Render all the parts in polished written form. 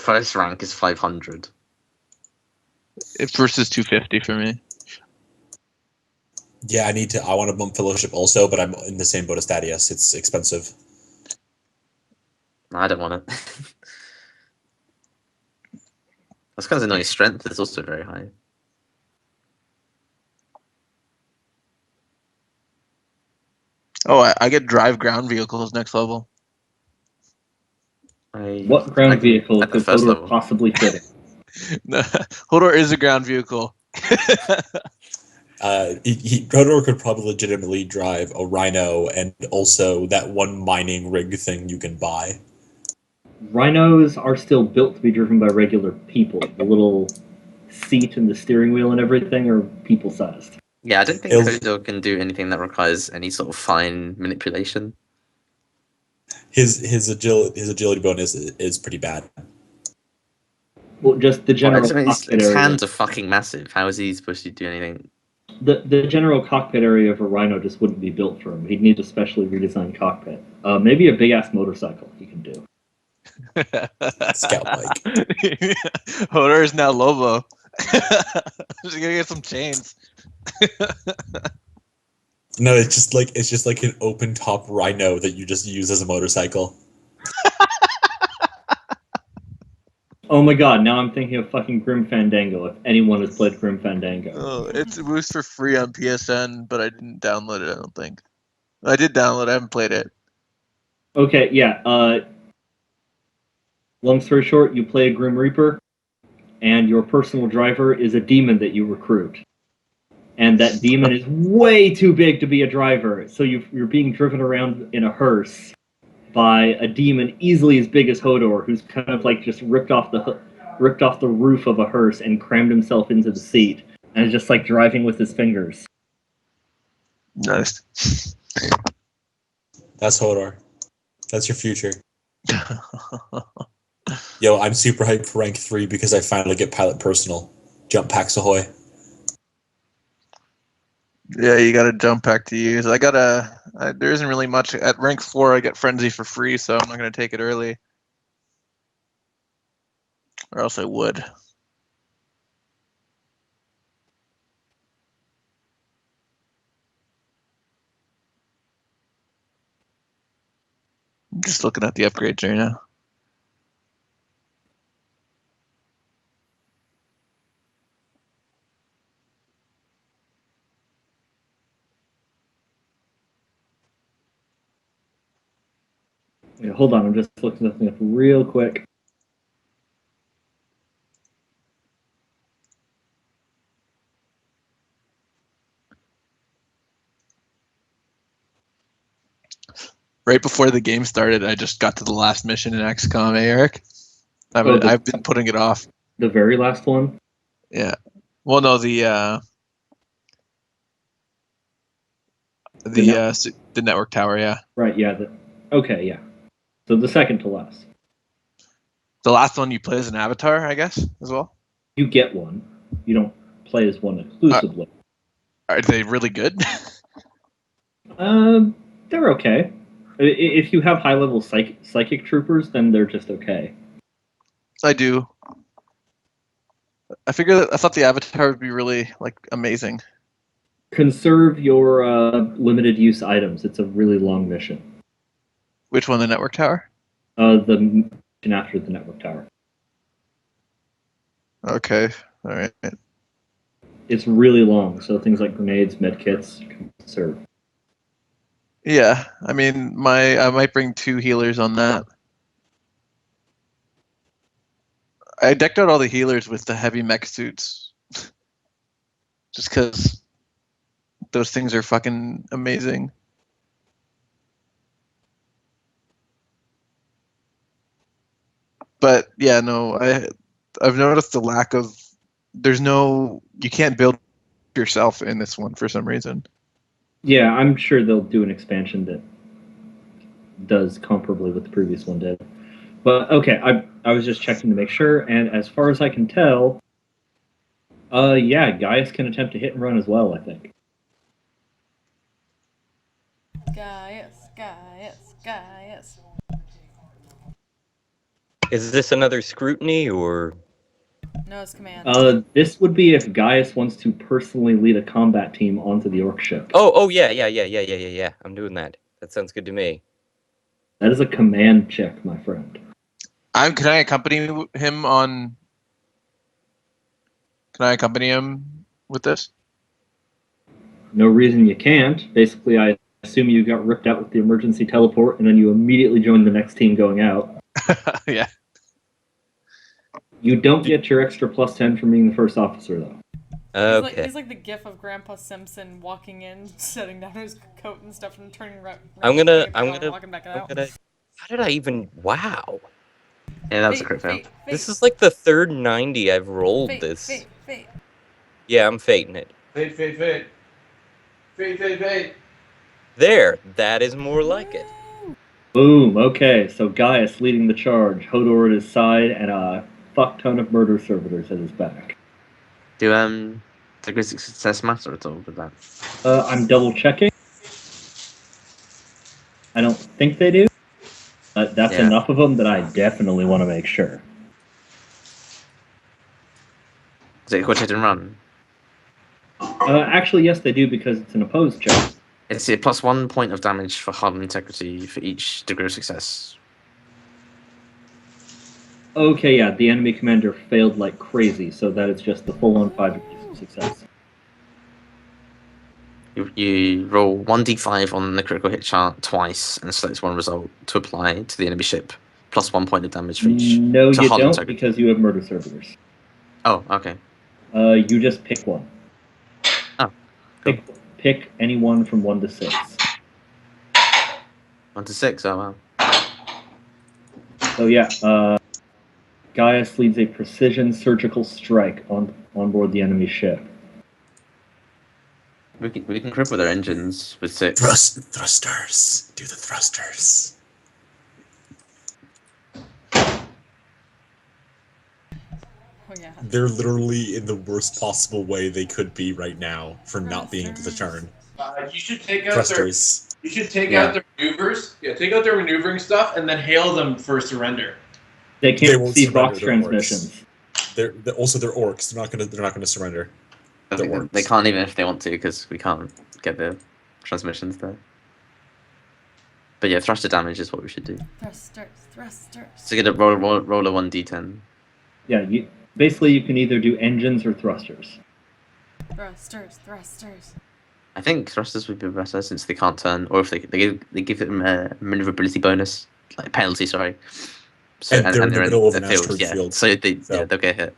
first rank is 500. It's versus 250 for me. Yeah, I want to bump Fellowship also, but I'm in the same boat as Thaddeus. It's expensive. No, I don't want it. That's because I know his strength is also very high. Oh, I get drive ground vehicles next level. What ground vehicle at the could first Hodor level. possibly fit in? Hodor is a ground vehicle. Hodor could probably legitimately drive a Rhino and also that one mining rig thing you can buy. Rhinos are still built to be driven by regular people. The little seat and the steering wheel and everything are people-sized. Yeah, I don't think It'll- Hodor can do anything that requires any sort of fine manipulation. His agility bonus is pretty bad. Well, just the general cockpit His area. hands are fucking massive. How is he supposed to do anything? The general cockpit area of a Rhino just wouldn't be built for him. He'd need a specially redesigned cockpit. Maybe a big-ass motorcycle he can do. Scout bike. Hodor is now Lobo. Just gonna get some chains. No, it's just like an open top Rhino that you just use as a motorcycle. Oh my god, now I'm thinking of fucking Grim Fandango, if anyone has played Grim Fandango. Oh, it was for free on PSN, but I didn't download it, I don't think. I did download it, I haven't played it. Okay, yeah, long story short, you play a Grim Reaper, and your personal driver is a demon that you recruit. And that demon is way too big to be a driver, so you're being driven around in a hearse by a demon easily as big as Hodor, who's kind of like just ripped off the roof of a hearse and crammed himself into the seat, and is just like driving with his fingers. Nice. That's Hodor. That's your future. Yo, I'm super hyped for rank 3 because I finally get pilot personal. Jump packs ahoy. Yeah, you got a jump pack to use. There isn't really much. At rank 4, I get Frenzy for free, so I'm not going to take it early. Or else I would. I'm just looking at the upgrades right now. Yeah, hold on, I'm just looking something up real quick. Right before the game started, I just got to the last mission in XCOM, Eric? I've been putting it off. The very last one? Yeah. Well, no, the network tower, yeah. Right, yeah. Okay, yeah. So the second to last. The last one you play as an avatar, I guess, as well? You get one. You don't play as one exclusively. Are they really good? They're okay. If you have high-level psychic troopers, then they're just okay. I do. I thought the avatar would be really amazing. Conserve your limited use items. It's a really long mission. Which one, the network tower? The mission after the network tower. Okay, all right. It's really long, so things like grenades, medkits, conserve. Yeah, I mean, I might bring 2 healers on that. I decked out all the healers with the heavy mech suits. Just because those things are fucking amazing. But yeah, no, I've noticed the lack of you can't build yourself in this one for some reason. Yeah, I'm sure they'll do an expansion that does comparably what the previous one did. But okay, I was just checking to make sure, and as far as I can tell, yeah, Gaius can attempt to hit and run as well, I think. Gaius. Is this another scrutiny or? No, it's command. This would be if Gaius wants to personally lead a combat team onto the orc ship. Oh, yeah. I'm doing that. That sounds good to me. That is a command check, my friend. Can I accompany him on? Can I accompany him with this? No reason you can't. Basically, I assume you got ripped out with the emergency teleport, and then you immediately joined the next team going out. Yeah. You don't get your extra +10 from being the first officer, though. Okay. He's like the gif of Grandpa Simpson walking in, setting down his coat and stuff, and turning right. I'm gonna. Walking back out. How did I even? Wow. Yeah, that was a crit fail. This is like the third 90 I've rolled this. Fate. Yeah, I'm fating it. Fate. There. That is more like it. Boom. Okay, so Gaius leading the charge, Hodor at his side, and a fuck ton of murder servitors at his back. Do degree of success matter at all with that? I'm double checking. I don't think they do. That's Yeah. enough of them that I definitely want to make sure. Is it equal hit and run? Actually, yes, they do because it's an opposed check. It's a +1 point of damage for hardened integrity for each degree of success. Okay, yeah, the enemy commander failed like crazy, so that is just the full-on 5 degrees of success. You roll 1d5 on the critical hit chart twice and select one result to apply to the enemy ship, +1 point of damage for each. No, to you hardened don't, integrity. because you have murder servitors. Oh, okay. You just pick one. Oh, cool. Pick any one from 1 to 6. 1 to 6, oh wow. So yeah, Gaius leads a precision surgical strike on board the enemy ship. We can cripple their engines with 6. Thrusters. Do the thrusters. Oh yeah. They're literally in the worst possible way they could be right now for not being able to turn. You should take out Thrusters. You should take Yeah. out their maneuvers. Yeah, take out their maneuvering stuff and then hail them for surrender. They They can't won't receive surrender, box they're transmissions. They're also they're orcs. They're not gonna surrender. I think That they works. can't even if they want to because we can't get the transmissions there. But yeah, thruster damage is what we should do. Thrusters. So get a roll a 1d10. Yeah, basically you can either do engines or thrusters. Thrusters. I think thrusters would be better since they can't turn, or if they give them a maneuverability bonus, like penalty, sorry. So, And they're in the middle of an the field, asteroid yeah. field, So so- they'll get hit.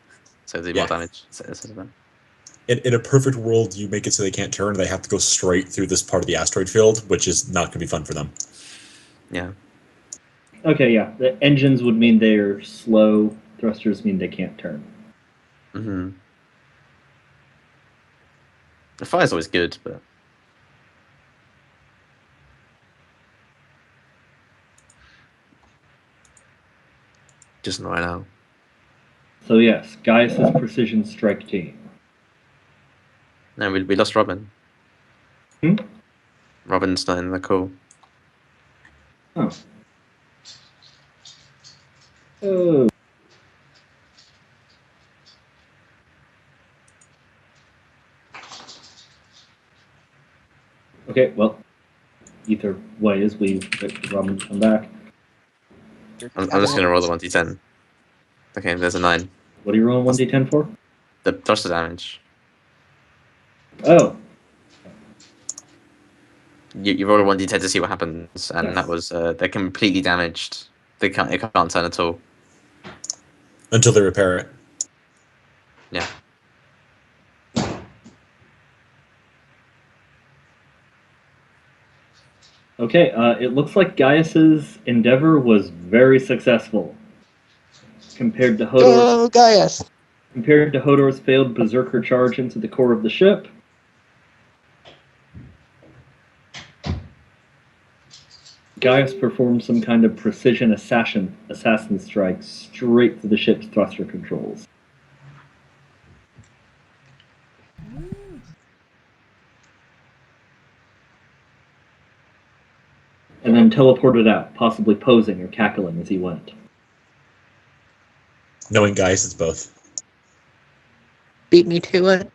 So they do Yeah. more damage. So In a perfect world, you make it so they can't turn. They have to go straight through this part of the asteroid field, which is not going to be fun for them. yeah. Okay, yeah. The engines would mean they're slow. Thrusters mean they can't turn. Mm-hmm. The fire's always good, but just not right now. So yes, Gaius' precision strike team. No, we lost Robin. Hmm? Robin's not in the call. Oh. Oh. Okay, well, either way is we let Robin come back. I'm just gonna roll the 1d10. Okay, there's a 9. What are you rolling 1d10 for? The thruster damage. Oh, You roll a 1d10 to see what happens, and Yes. that was they're completely damaged. It can't turn at all. Until they repair it. Yeah. okay. It looks like Gaius's endeavor was very successful compared to Hodor's. Gaius! Compared to Hodor's failed berserker charge into the core of the ship. Gaius performed some kind of precision assassin strike straight to the ship's thruster controls. And then teleported out, possibly posing or cackling as he went. Knowing guys, it's both. Beat me to it.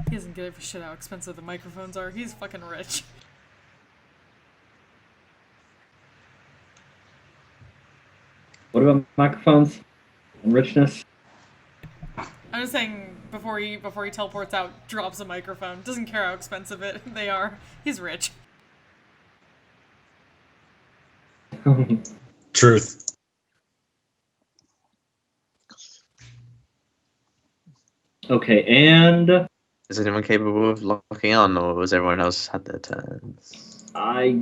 He doesn't give a shit how expensive the microphones are. He's fucking rich. What about microphones and richness? I'm just saying, before he teleports out, drops a microphone. Doesn't care how expensive they are. He's rich. Truth. Okay, and Is anyone capable of locking on, or was everyone else had their turns? I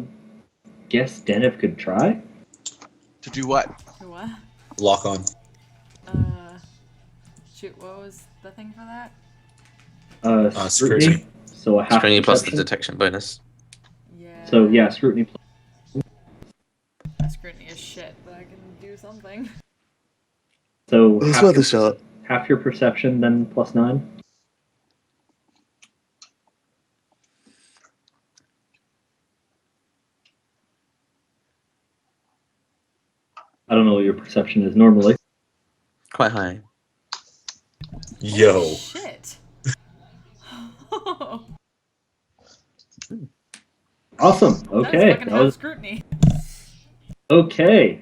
guess Zennith could try. To do what? What? Lock on. Shoot, what was the thing for that? Scrutiny. Scrutiny. So a half Scrutiny plus the perception. detection bonus. Yeah. So yeah, scrutiny. My scrutiny is shit, but I can do something. So It's half worth your, a shot. half your perception, then +9. I don't know what your perception is normally. Quite high. Yo. Holy shit. Awesome. Okay. That's fucking half scrutiny. Okay.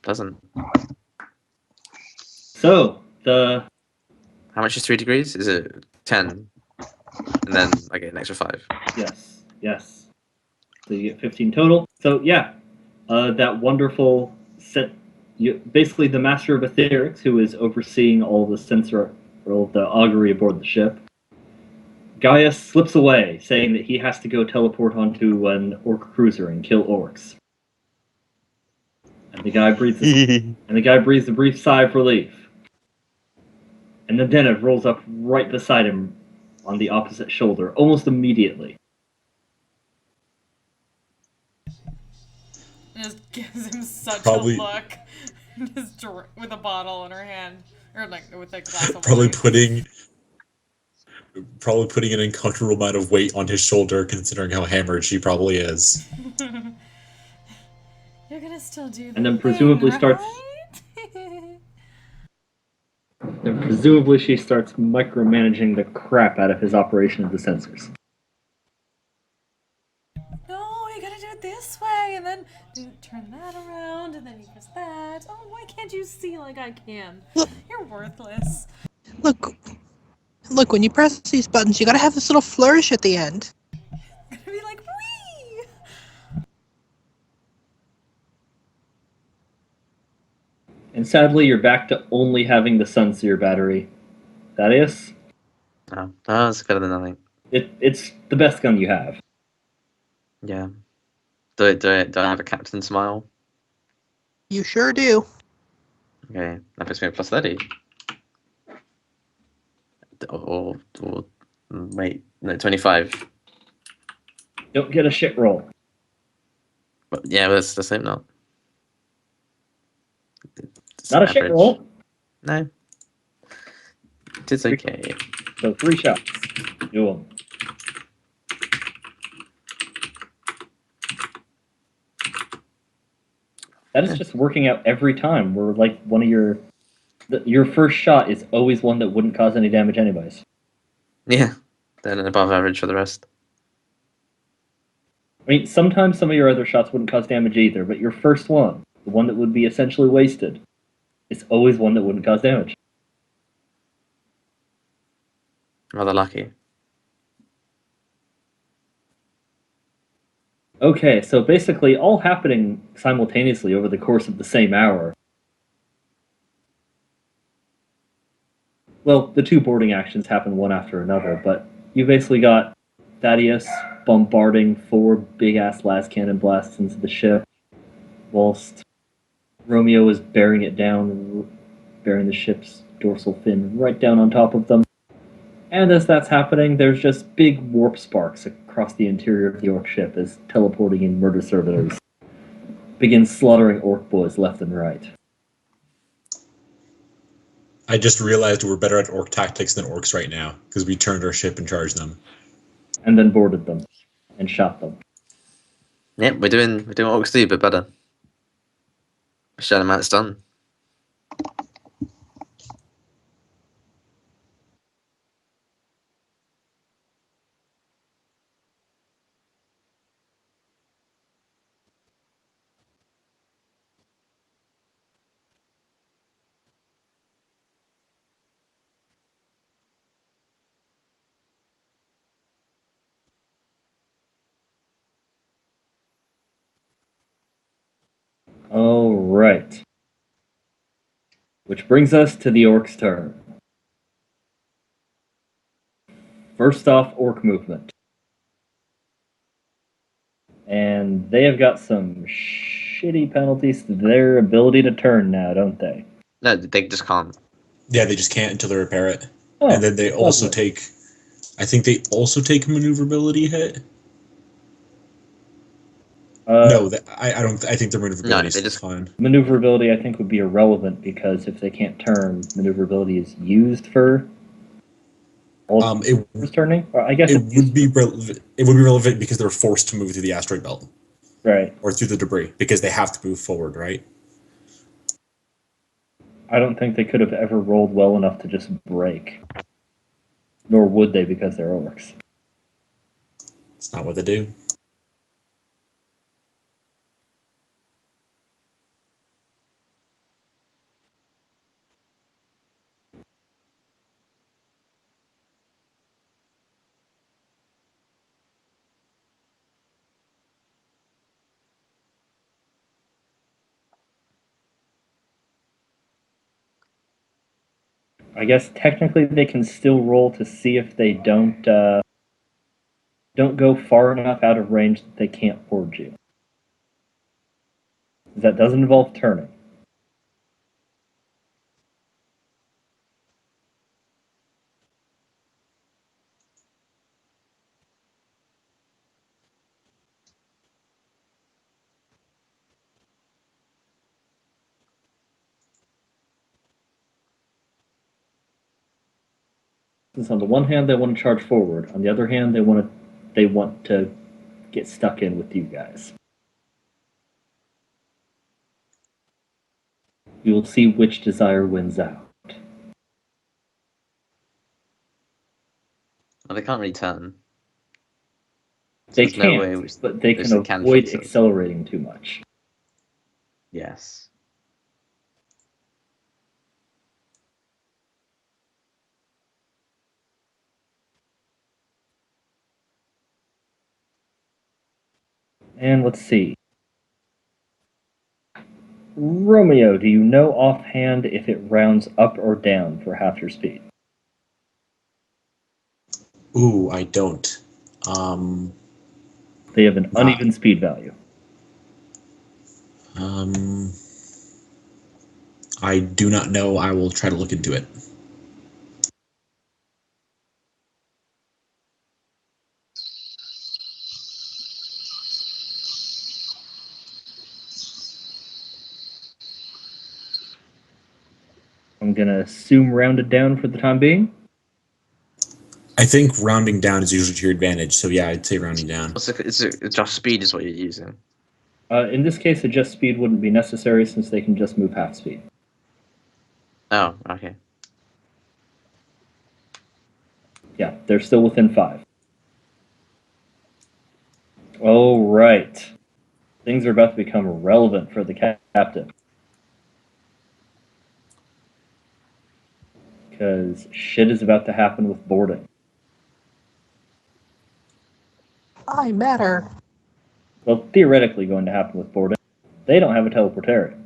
Doesn't. So the How much is 3 degrees? Is it 10? And then I get an extra 5. yes. So you get 15 total. So yeah, that wonderful set. Basically, the master of etherics, who is overseeing all the sensor, all the augury aboard the ship. Gaius slips away, saying that he has to go teleport onto an orc cruiser and kill orcs. And the guy breathes a brief sigh of relief. And then Zennith rolls up right beside him on the opposite shoulder, almost immediately. And just gives him such Probably- a look. Just with a bottle in her hand. Or like with a glass of Probably wine. putting an uncomfortable amount of weight on his shoulder, considering how hammered she probably is. You're gonna still do that. And then presumably starts- And presumably she starts micromanaging the crap out of his operation of the sensors. No, you gotta do it this way, and then you turn that around, and then you press that. Oh, why can't you see like I can? Look. You're worthless. Look, when you press these buttons, you gotta have this little flourish at the end. Gonna be like, wee! And sadly, you're back to only having the Sunseer battery. Thaddeus, Oh, that's better than nothing. it's the best gun you have. Yeah. Do I have a captain smile? You sure do. Okay, that puts me at plus 30. Or wait, no, 25. Don't get a shit roll. But yeah, that's the same now. It's Not a shit average. roll. No. It's okay. So 3 shots. Do them. That is just working out every time. We're like one of your first shot is always one that wouldn't cause any damage anyways. Yeah. Then above average for the rest. I mean, sometimes some of your other shots wouldn't cause damage either, but your first one, the one that would be essentially wasted, is always one that wouldn't cause damage. Rather lucky. Okay, so basically all happening simultaneously over the course of the same hour. Well, the 2 boarding actions happen one after another, but you basically got Thaddeus bombarding 4 big-ass las cannon blasts into the ship, whilst Romeo is bearing it down and bearing the ship's dorsal fin right down on top of them. And as that's happening, there's just big warp sparks across the interior of the orc ship as teleporting in murder servitors begin slaughtering orc boys left and right. I just realized we're better at orc tactics than orcs right now because we turned our ship and charged them. And then boarded them and shot them. Yep, we're doing what orcs do, but better. Show them how it's done. All right. Which brings us to the orc's turn. First off, orc movement. And they have got some shitty penalties to their ability to turn now, don't they? No, they just can't. Yeah, they just can't until they repair it. Oh, And then they also lovely. take, I think they also take a maneuverability hit. No, I don't. I think their maneuverability they is just- fine. Maneuverability, I think, would be irrelevant because if they can't turn, maneuverability is used for all It turning. Or I guess it it's would used be it would be relevant because they're forced to move through the asteroid belt right. or through the debris because they have to move forward, right? I don't think they could have ever rolled well enough to just break. Nor would they because they're orcs. It's not what they do. I guess technically they can still roll to see if they don't go far enough out of range that they can't board you. That doesn't involve turning. Since on the one hand they want to charge forward, on the other hand they want to get stuck in with you guys. We will see which desire wins out. Well, they can't really turn. They There's no way can't, but they there's can a can avoid fix it. accelerating too much. Yes. And let's see. Romeo, do you know offhand if it rounds up or down for half your speed? Ooh, I don't. They have an Nah. uneven speed value. I do not know. I will try to look into it. I'm gonna assume rounded down for the time being. I think rounding down is usually to your advantage, so yeah, I'd say rounding down. It's just speed is what you're using. In this case, adjust speed wouldn't be necessary since they can just move half speed. Oh, okay. Yeah, they're still within 5. Oh, right. Things are about to become relevant for the captain. Because shit is about to happen with boarding. I matter. Well, theoretically going to happen with boarding. They don't have a teleportarian.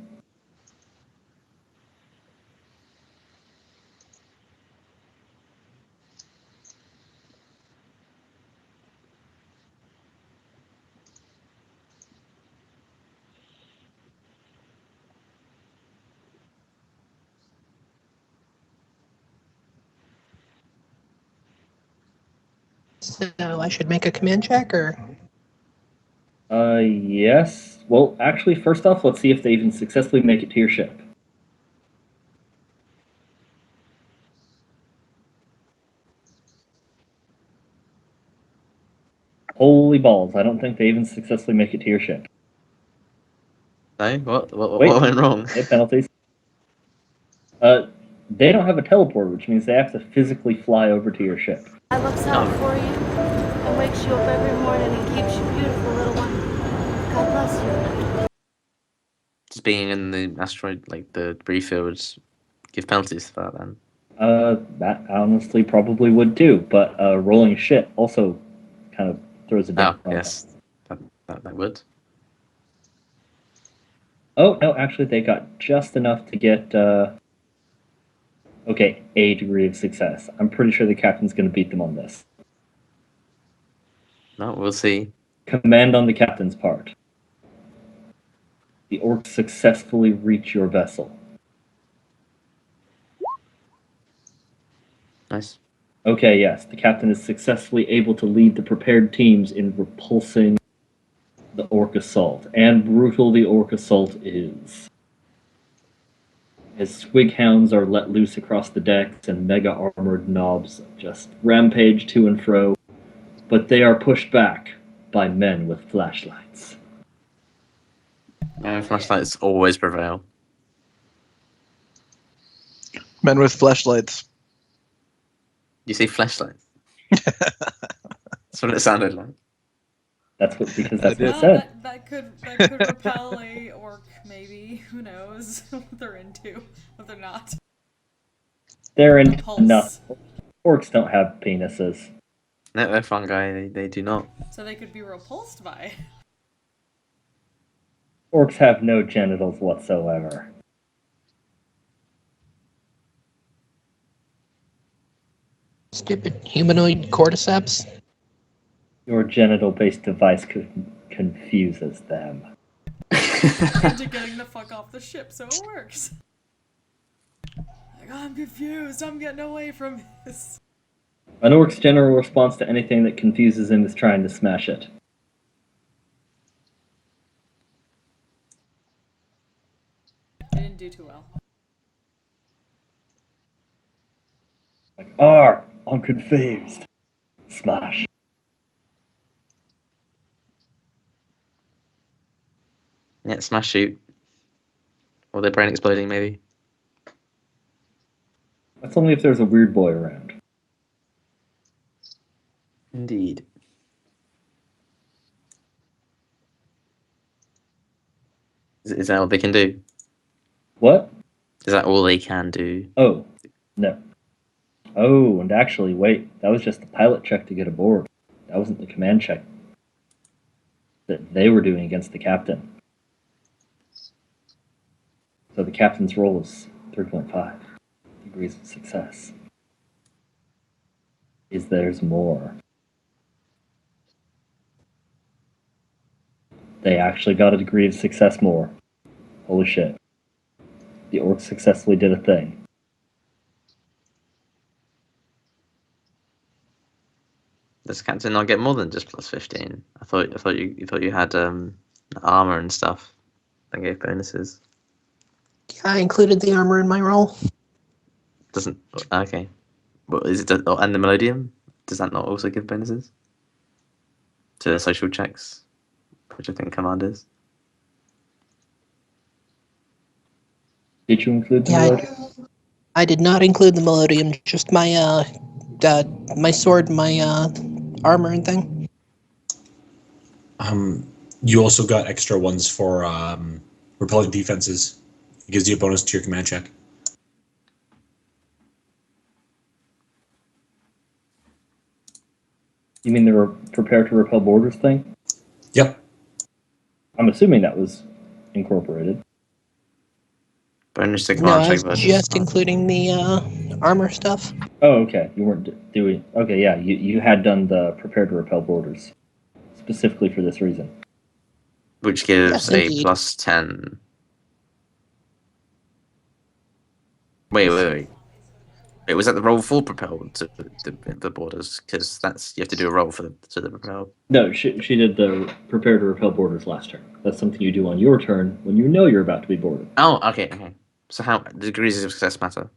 So I should make a command check, or Yes. Well, actually, first off, let's see if they even successfully make it to your ship. Holy balls! I don't think they even successfully make it to your ship. No? What Wait. went wrong? Hit penalties. They don't have a teleport, which means they have to physically fly over to your ship. I looks out for you and wakes you up every morning and keeps you beautiful, little one. God bless you. Just being in the asteroid, like the debris fields, give penalties for that then. That honestly probably would too, but rolling ship also kind of throws a Oh, damper on yes. That would. Oh, no, actually, they got just enough to get, okay, a degree of success. I'm pretty sure the captain's going to beat them on this. No, we'll see. Command on the captain's part. The orcs successfully reach your vessel. Nice. Okay, yes, the captain is successfully able to lead the prepared teams in repulsing the orc assault. And brutal the orc assault is. As swig hounds are let loose across the decks and mega armored knobs just rampage to and fro, but they are pushed back by men with flashlights. Yeah, flashlights always prevail. Men with flashlights. You say flashlights? That's what it sounded like. That's what because that's what did. it Well, said. that could repel a orc, maybe. Who knows what they're into, what they're not. They're in Repulse. nuts. Orcs don't have penises. No, they're fungi. They do not. So they could be repulsed by. Orcs have no genitals whatsoever. Stupid humanoid cordyceps. Your genital-based device confuses them. Into getting the fuck off the ship, so it works. Like, I'm confused. I'm getting away from this. An orc's general response to anything that confuses him is trying to smash it. They didn't do too well. Like, I'm confused. Smash. Yeah, smash shoot. Or their brain exploding, maybe. That's only if there's a weird boy around. Indeed. Is that all they can do? What? Is that all they can do? Oh, no. Oh, and actually, wait. That was just the pilot check to get aboard. That wasn't the command check that they were doing against the captain. So the captain's roll is 3.5 degrees of success. There's more. They actually got a degree of success more. Holy shit. The orcs successfully did a thing. Does captain not get more than just plus 15? I thought you had armor and stuff that gave bonuses. I included the armor in my roll. Doesn't okay. Well, is it and the Melodium? Does that not also give bonuses to social checks, which I think command is? Did you include the Yeah, melodium? I did not include the melodium, just my my sword, my armor and thing. You also got extra ones for repelling defenses. It gives you a bonus to your command check. You mean the prepare to repel borders thing? Yep. I'm assuming that was incorporated. Bonus to No, command I check was versus just including the armor stuff. Oh, okay. You weren't doing... Okay, yeah. You had done the prepare to repel borders. Specifically for this reason. which gives Yes, a indeed. plus 10. Wait. Wait, was that the roll for propelled to the borders? Because that's you have to do a roll for the propelled. No, she did the prepare to repel borders last turn. That's something you do on your turn when you know you're about to be boarded. Oh, okay. So how degrees of success matter?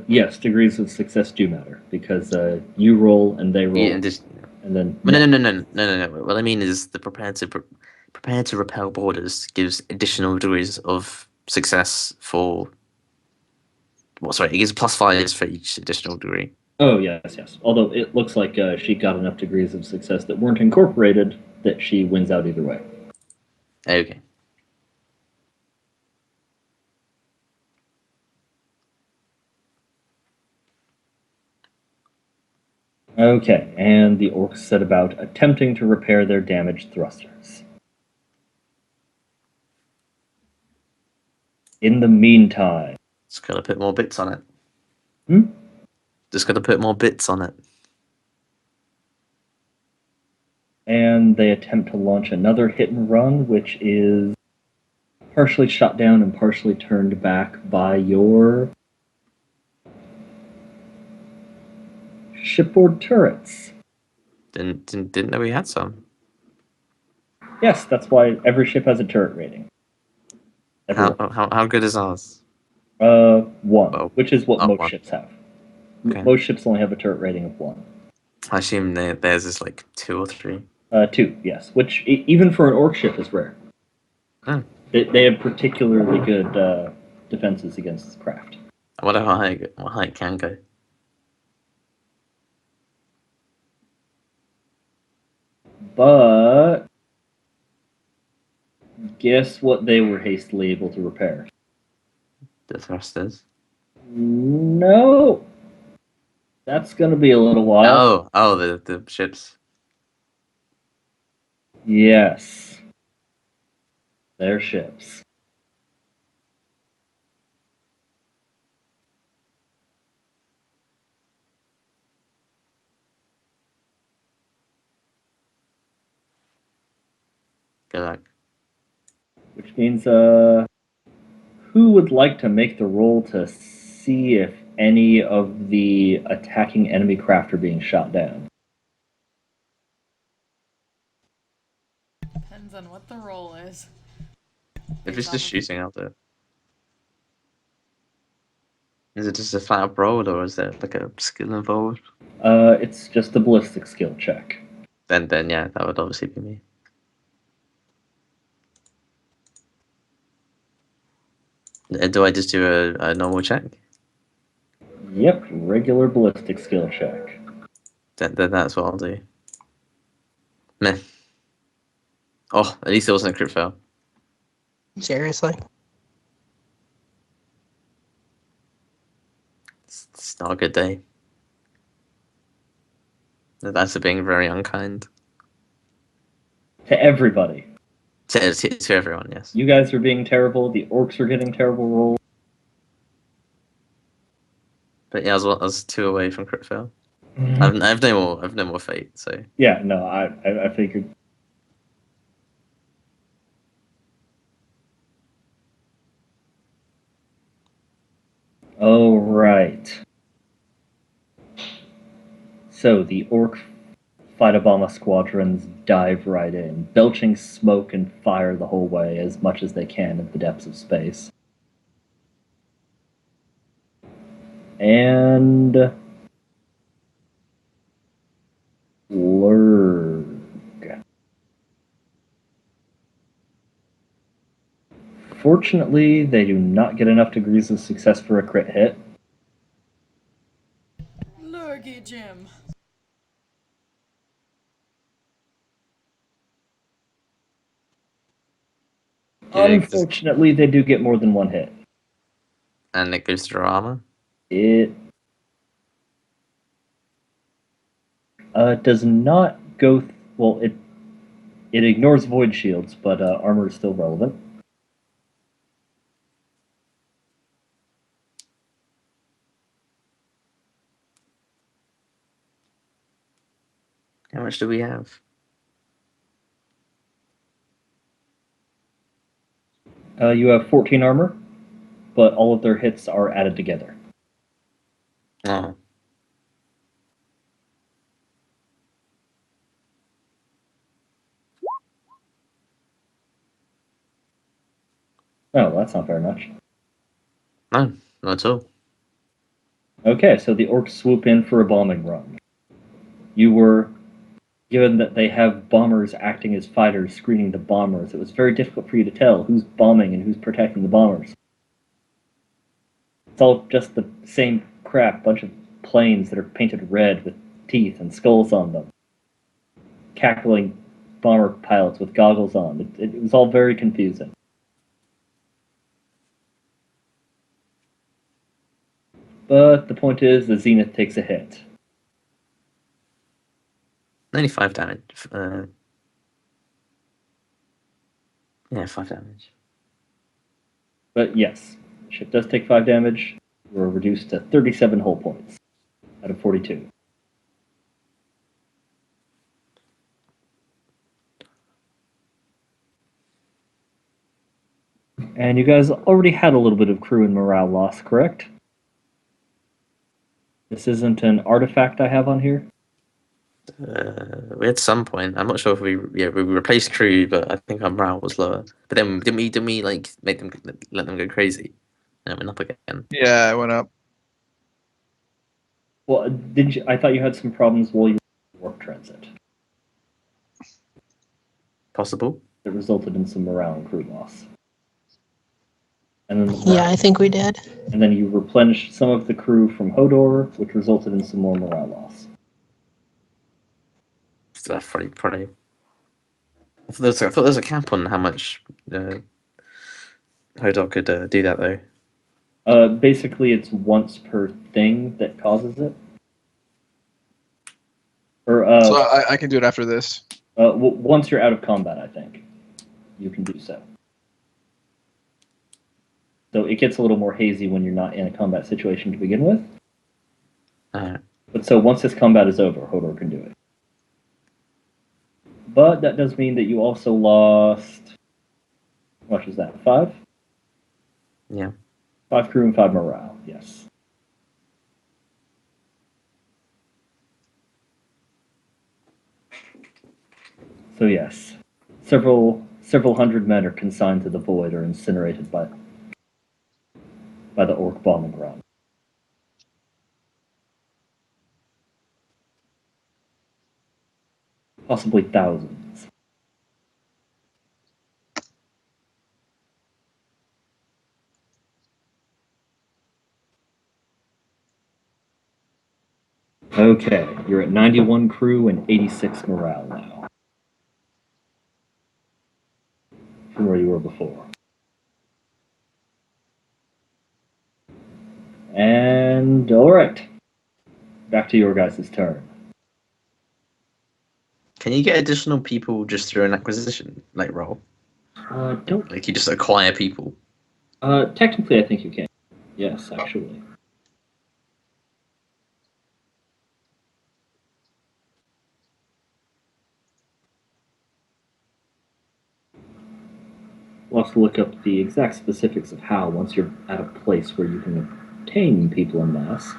Yes, degrees of success do matter because you roll and they roll. Yeah, and just And then No. What I mean is the prepare to repel borders gives additional degrees of success for. Well, sorry, it gives +5s for each additional degree. Oh, yes. Although it looks like she got enough degrees of success that weren't incorporated that she wins out either way. Okay. Okay, and the orcs set about attempting to repair their damaged thrusters. In the meantime... Just gotta put more bits on it. Hmm? Just gotta put more bits on it. And they attempt to launch another hit and run, which is partially shot down and partially turned back by your shipboard turrets. Didn't know we had some. Yes, that's why every ship has a turret rating. How good is ours? 1, Oh, which is what most 1. ships have. Okay. Most ships only have a turret rating of 1. I assume theirs is like 2 or 3. 2, yes, which even for an orc ship is rare. Oh. They have particularly good defenses against craft. I wonder how high it can go. But guess what they were hastily able to repair? The thrusters. No. That's going to be a little while. Oh, the ships. Yes. They're ships. Good luck. Which means, who would like to make the roll to see if any of the attacking enemy craft are being shot down? Depends on what the roll is. If it's just shooting out there. Is it just a flat up roll, or is there like a skill involved? It's just a ballistic skill check. Then yeah, that would obviously be me. Do I just do a normal check? Yep, regular ballistic skill check. Then that's what I'll do. Meh. Oh, at least it wasn't a crit fail. Seriously? It's not a good day. That's being very unkind. To everybody. To everyone, yes. You guys are being terrible, the orcs are getting terrible rolls. But yeah, I was 2 away from crit fail. I've no more fate, so Yeah, no, I figured. Oh, right. So the orc Phytobomba squadrons dive right in, belching smoke and fire the whole way as much as they can in the depths of space. And Lurg. Fortunately, they do not get enough degrees of success for a crit hit. Lurgy Jim. Unfortunately, they do get more than one hit. and it goes through armor. It does not go. Well, it ignores void shields, but armor is still relevant. How much do we have? You have 14 armor, but all of their hits are added together. Oh. Oh, that's not very much. No, not at all. Okay, so the orcs swoop in for a bombing run. You were given that they have bombers acting as fighters screening the bombers, it was very difficult for you to tell who's bombing and who's protecting the bombers. It's all just the same crap, bunch of planes that are painted red with teeth and skulls on them. Cackling bomber pilots with goggles on. It was all very confusing. But the point is, the Zennith takes a hit. Only 5 damage. Yeah, 5 damage. But yes, the ship does take 5 damage. We're reduced to 37 hull points out of 42. And you guys already had a little bit of crew and morale loss, correct? This isn't an artifact I have on here? We had some point. I'm not sure if we replaced crew, but I think our morale was lower. But then didn't we like make them let them go crazy? And it went up again. Yeah, I went up. Well, did you? I thought you had some problems while you were in warp transit Possible. that resulted in some morale and crew loss. And then Yeah, I think we did. And then you replenished some of the crew from Hodor, which resulted in some more morale loss. So that's probably. I thought there was a cap on how much Hodor could do that though. Basically, it's once per thing that causes it. Or So I can do it after this. once you're out of combat, I think you can do so. So it gets a little more hazy when you're not in a combat situation to begin with. But so once this combat is over, Hodor can do it. But that does mean that you also lost. How much is that? 5? Yeah. 5 crew and 5 morale. Yes. So yes, several hundred men are consigned to the void or incinerated by the orc bombing run. Possibly thousands. Okay, you're at 91 crew and 86 morale now. From where you were before. And alright. Back to your guys' turn. Can you get additional people just through an acquisition like roll? Don't. Like you just acquire people? Technically, I think you can. Yes, actually. We'll have to look up the exact specifics of how once you're at a place where you can obtain people en masse.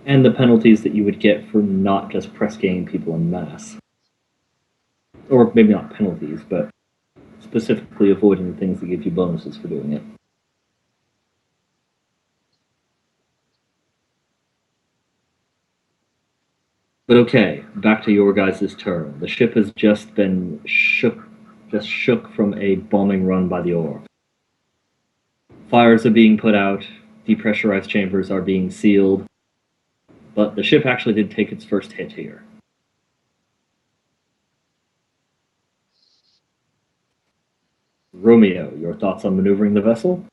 And the penalties that you would get for not just press gaining people en masse. Or maybe not penalties, but specifically avoiding the things that give you bonuses for doing it. But okay, back to your guys' turn. The ship has just been shook from a bombing run by the orc. Fires are being put out, depressurized chambers are being sealed, but the ship actually did take its first hit here. Romeo, your thoughts on maneuvering the vessel?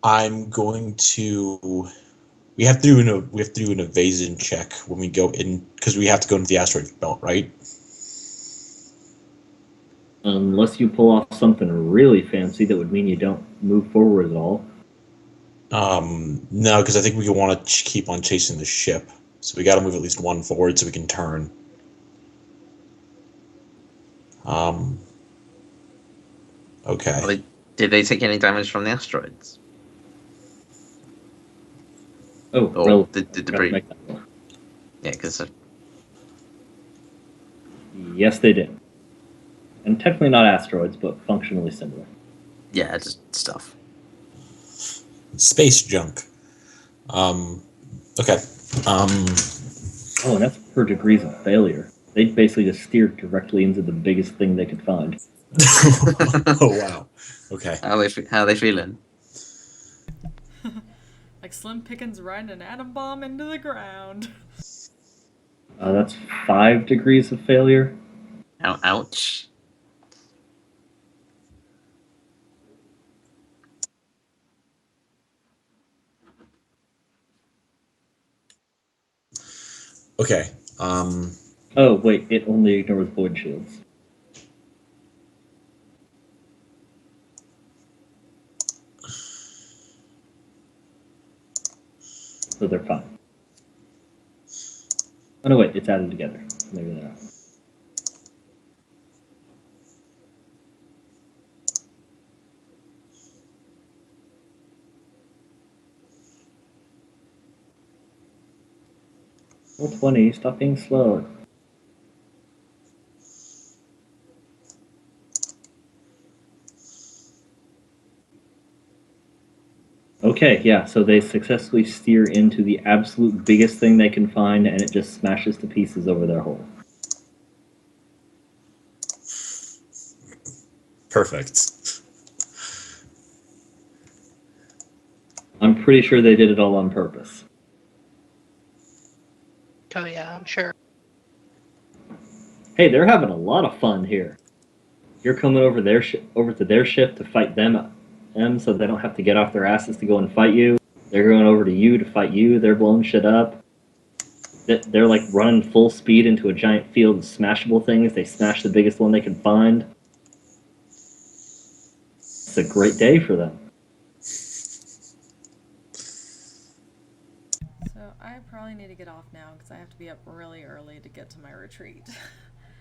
I'm going to. We have to do an evasion check when we go in because we have to go into the asteroid belt, right? Unless you pull off something really fancy that would mean you don't move forward at all. No, because I think we want to keep on chasing the ship, so we got to move at least one forward so we can turn. Okay. Did they take any damage from the asteroids? Oh, Or well, the debris? Yeah, because yes, they did. And technically not asteroids, but functionally similar. yeah, just stuff. Space junk. Okay. Oh, and that's per degrees of failure. They basically just steered directly into the biggest thing they could find. Oh wow. Okay. How are they feeling? Like Slim Pickens riding an atom bomb into the ground. That's 5 degrees of failure. Ouch. Okay. Oh, wait, it only ignores void shields. So they're fine. Oh, no, wait, it's added together. Maybe they're not. Roll 20, stop being slow. Okay, yeah, so they successfully steer into the absolute biggest thing they can find, and it just smashes to pieces over their hull. Perfect. I'm pretty sure they did it all on purpose. Oh yeah, I'm sure. Hey, they're having a lot of fun here. You're coming over over to their ship to fight them, so they don't have to get off their asses to go and fight you. They're going over to you to fight you. They're blowing shit up. They're like running full speed into a giant field of smashable things. They smash the biggest one they can find. It's a great day for them. So I probably need to get off now because I have to be up really early to get to my retreat.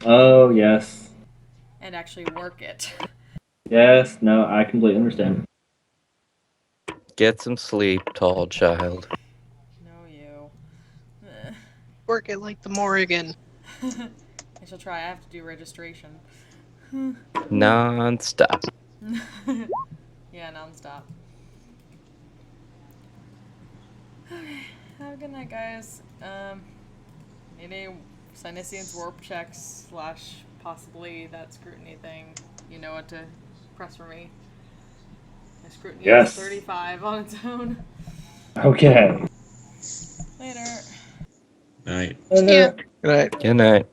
Oh, yes. And actually work it. Yes, no, I completely understand. Get some sleep, tall child. No, you. Work it like the Morrigan. I shall try. I have to do registration. Non-stop. Yeah, nonstop. Okay, have a good night, guys. Any Sinisians warp checks / possibly that scrutiny thing, you know what to press for me. My scrutiny Yes. is 35 on its own. Okay. Later. Night. Yeah. Good night. Good night.